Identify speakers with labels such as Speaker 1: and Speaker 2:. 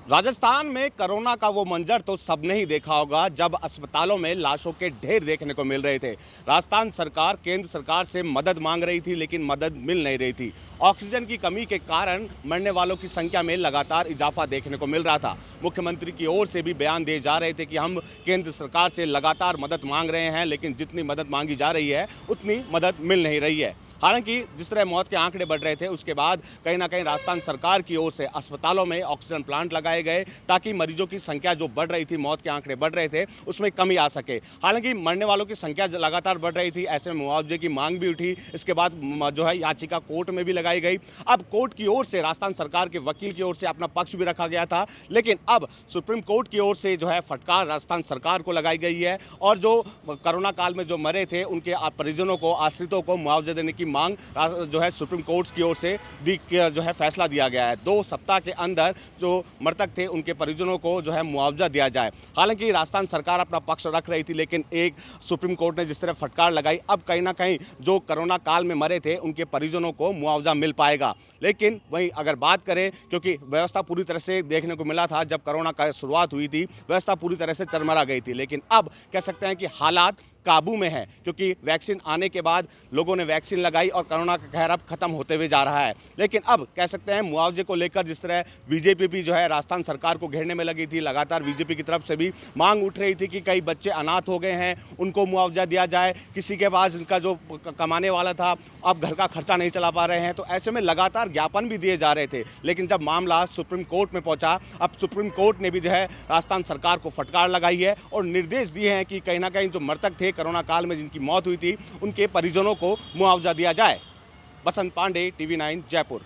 Speaker 1: राजस्थान में कोरोना का वो मंजर तो सबने ही देखा होगा जब अस्पतालों में लाशों के ढेर देखने को मिल रहे थे। राजस्थान सरकार केंद्र सरकार से मदद मांग रही थी लेकिन मदद मिल नहीं रही थी। ऑक्सीजन की कमी के कारण मरने वालों की संख्या में लगातार इजाफा देखने को मिल रहा था। मुख्यमंत्री की ओर से भी बयान दिए जा रहे थे कि हम केंद्र सरकार से लगातार मदद मांग रहे हैं, लेकिन जितनी मदद मांगी जा रही है उतनी मदद मिल नहीं रही है। हालांकि जिस तरह मौत के आंकड़े बढ़ रहे थे उसके बाद कहीं ना कहीं राजस्थान सरकार की ओर से अस्पतालों में ऑक्सीजन प्लांट लगाए गए ताकि मरीजों की संख्या जो बढ़ रही थी, मौत के आंकड़े बढ़ रहे थे, उसमें कमी आ सके। हालांकि मरने वालों की संख्या लगातार बढ़ रही थी, ऐसे में मुआवजे की मांग भी उठी। इसके बाद जो है याचिका कोर्ट में भी लगाई गई। अब कोर्ट की ओर से राजस्थान सरकार के वकील की ओर से अपना पक्ष भी रखा गया था, लेकिन अब सुप्रीम कोर्ट की ओर से जो है फटकार राजस्थान सरकार को लगाई गई है और जो कोरोना काल में जो मरे थे उनके परिजनों को, आश्रितों को मुआवजा देने की मांग जो है सुप्रीम कोर्ट की ओर से जो है फैसला दिया गया है। 2 सप्ताह के अंदर जो मृतक थे उनके परिजनों को जो है मुआवजा दिया जाए। हालांकि राजस्थान सरकार अपना पक्ष रख रही थी, लेकिन एक सुप्रीम कोर्ट ने जिस तरह फटकार लगाई, अब कहीं ना कहीं जो कोरोना काल में मरे थे उनके परिजनों को मुआवजा मिल पाएगा। लेकिन वहीं अगर बात करें, क्योंकि व्यवस्था पूरी तरह से देखने को मिला था जब कोरोना का शुरुआत हुई थी, व्यवस्था पूरी तरह से चरमरा गई थी, लेकिन अब कह सकते हैं कि हालात काबू में है, क्योंकि वैक्सीन आने के बाद लोगों ने वैक्सीन लगाई और कोरोना का कहर अब खत्म होते हुए जा रहा है। लेकिन अब कह सकते हैं मुआवजे को लेकर जिस तरह बीजेपी भी जो है राजस्थान सरकार को घेरने में लगी थी, लगातार बीजेपी की तरफ से भी मांग उठ रही थी कि कई बच्चे अनाथ हो गए हैं, उनको मुआवजा दिया जाए, किसी के पास इनका जो कमाने वाला था अब घर का खर्चा नहीं चला पा रहे हैं। तो ऐसे में लगातार ज्ञापन भी दिए जा रहे थे, लेकिन जब मामला सुप्रीम कोर्ट में पहुंचा, अब सुप्रीम कोर्ट ने भी जो है राजस्थान सरकार को फटकार लगाई है और निर्देश दिए हैं कि कहीं ना कहीं जो मृतक थे कोरोना काल में जिनकी मौत हुई थी उनके परिजनों को मुआवजा दिया जाए। बसंत पांडे, TV9 जयपुर।